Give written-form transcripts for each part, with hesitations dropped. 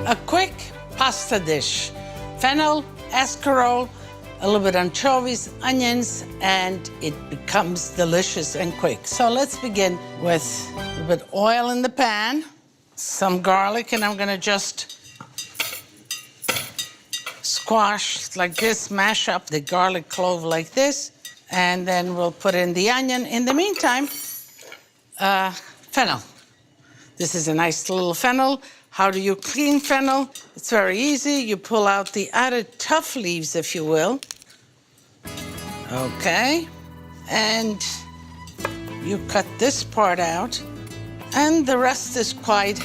A quick pasta dish. Fennel, escarole, a little bit anchovies, onions, and it becomes delicious and quick. So let's begin with a little bit oil in the pan, some garlic, and I'm gonna just squash like this, mash up the garlic clove like this, and then we'll put in the onion. In the meantime, fennel. This is a nice little fennel. How do you clean fennel? It's very easy. You pull out the added tough leaves, if you will. Okay. And you cut this part out, and the rest is quite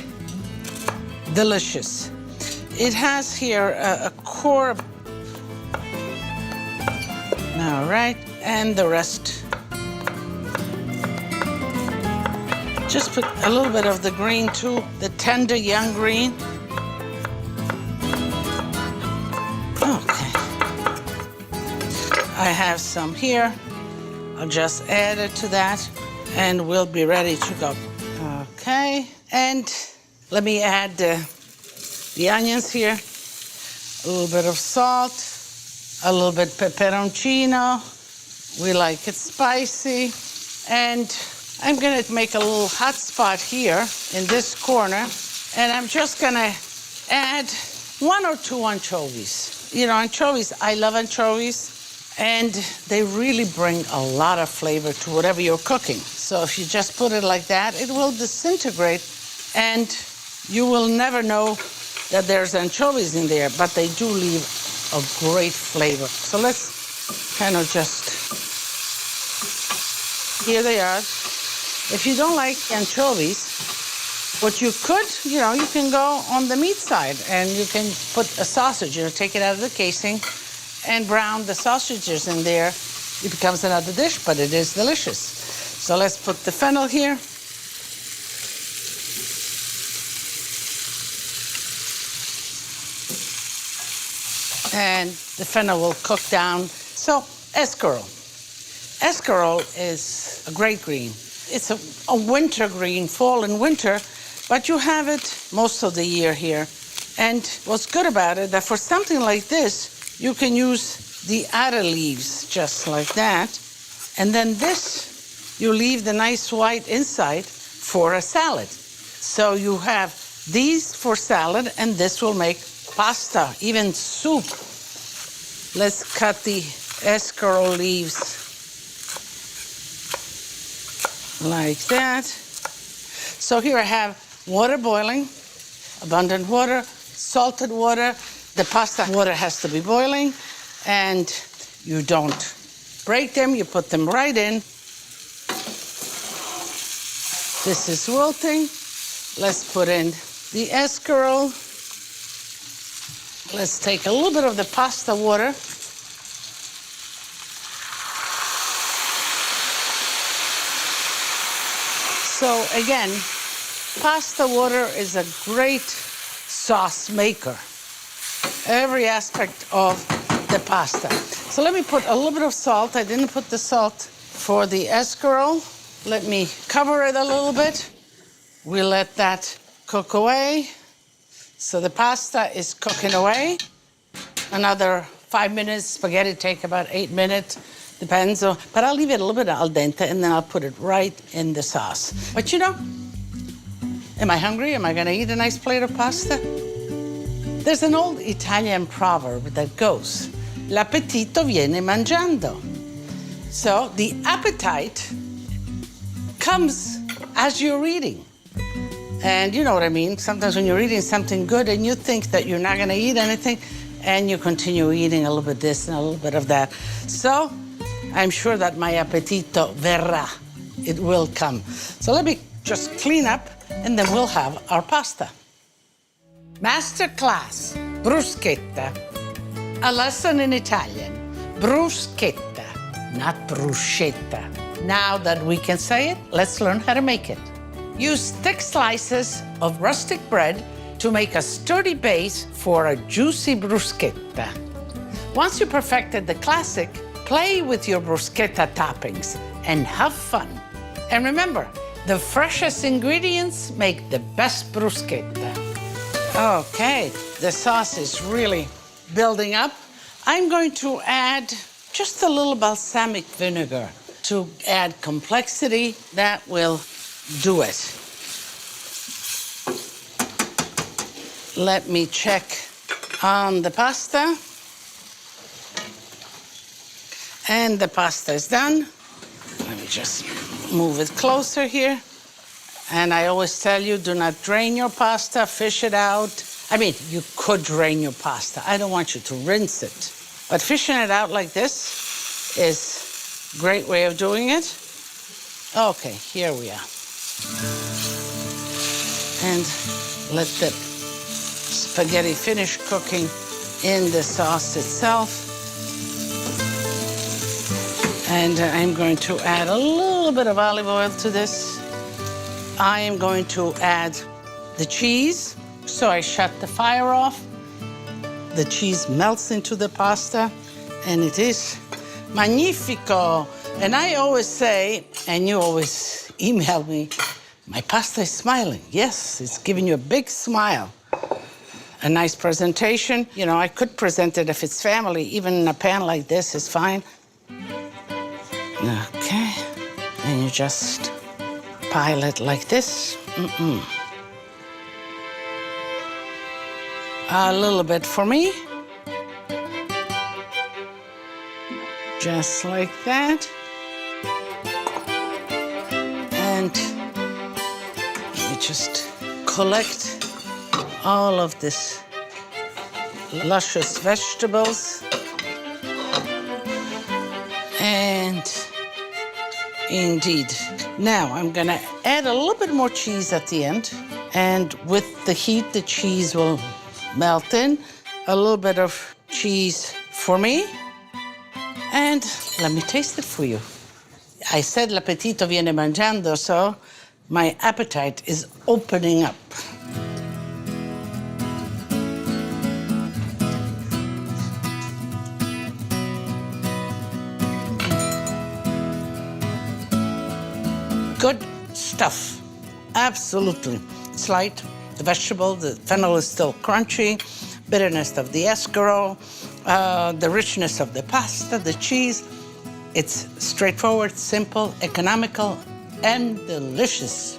delicious. It has here a core. All right, and the rest. Just put a little bit of the green too, the tender young green. Okay. I have some here. I'll just add it to that, and we'll be ready to go. Okay, and let me add the onions here, a little bit of salt, a little bit peperoncino. We like it spicy. And I'm gonna make a little hot spot here in this corner, and I'm just gonna add 1 or 2 anchovies. You know, anchovies, I love anchovies, and they really bring a lot of flavor to whatever you're cooking. So if you just put it like that, it will disintegrate, and you will never know that there's anchovies in there, but they do leave a great flavor. So let's kind of just, here they are. If you don't like anchovies, what you could, you know, you can go on the meat side, and you can put a sausage, you know, take it out of the casing and brown the sausages in there. It becomes another dish, but it is delicious. So let's put the fennel here. And the fennel will cook down. So, escarole. Escarole is a great green. It's a winter green, fall and winter, but you have it most of the year here. And what's good about it, that for something like this, you can use the other leaves just like that. And then this, you leave the nice white inside for a salad. So you have these for salad, and this will make pasta, even soup. Let's cut the escarole leaves like that. So here I have water boiling, abundant water, salted water. The pasta water has to be boiling, and you don't break them, you put them right in. This is wilting. Let's put in the escarole. Let's take a little bit of the pasta water. So again, pasta water is a great sauce maker. Every aspect of the pasta. So let me put a little bit of salt. I didn't put the salt for the escarole. Let me cover it a little bit. We let that cook away. So the pasta is cooking away. Another 5 minutes. Spaghetti take about 8 minutes. Depends on, but I'll leave it a little bit al dente, and then I'll put it right in the sauce. But you know, am I hungry? Am I gonna eat a nice plate of pasta? There's an old Italian proverb that goes, l'appetito viene mangiando. So the appetite comes as you're eating. And you know what I mean. Sometimes when you're eating something good and you think that you're not gonna eat anything, and you continue eating a little bit this and a little bit of that. So I'm sure that my appetito verrà. It will come. So let me just clean up, and then we'll have our pasta. Master class, bruschetta. A lesson in Italian. Bruschetta, not bruschetta. Now that we can say it, let's learn how to make it. Use thick slices of rustic bread to make a sturdy base for a juicy bruschetta. Once you perfected the classic, play with your bruschetta toppings and have fun. And remember, the freshest ingredients make the best bruschetta. Okay, the sauce is really building up. I'm going to add just a little balsamic vinegar to add complexity. That will do it. Let me check on the pasta. And the pasta is done. Let me just move it closer here. And I always tell you, do not drain your pasta, fish it out. I mean, you could drain your pasta. I don't want you to rinse it. But fishing it out like this is a great way of doing it. Okay, here we are. And let the spaghetti finish cooking in the sauce itself. And I'm going to add a little bit of olive oil to this. I am going to add the cheese. So I shut the fire off. The cheese melts into the pasta, and it is magnifico. And I always say, and you always email me, my pasta is smiling. Yes, it's giving you a big smile. A nice presentation. You know, I could present it if it's family. Even in a pan like this is fine. Okay, and you just pile it like this. A little bit for me. Just like that. And let me just collect all of this luscious vegetables. And indeed. Now I'm gonna add a little bit more cheese at the end. And with the heat, the cheese will melt in. A little bit of cheese for me. And let me taste it for you. I said l'appetito viene mangiando, so my appetite is opening up. Good stuff, absolutely. It's light, the vegetable, the fennel is still crunchy, bitterness of the escarole, the richness of the pasta, the cheese. It's straightforward, simple, economical, and delicious.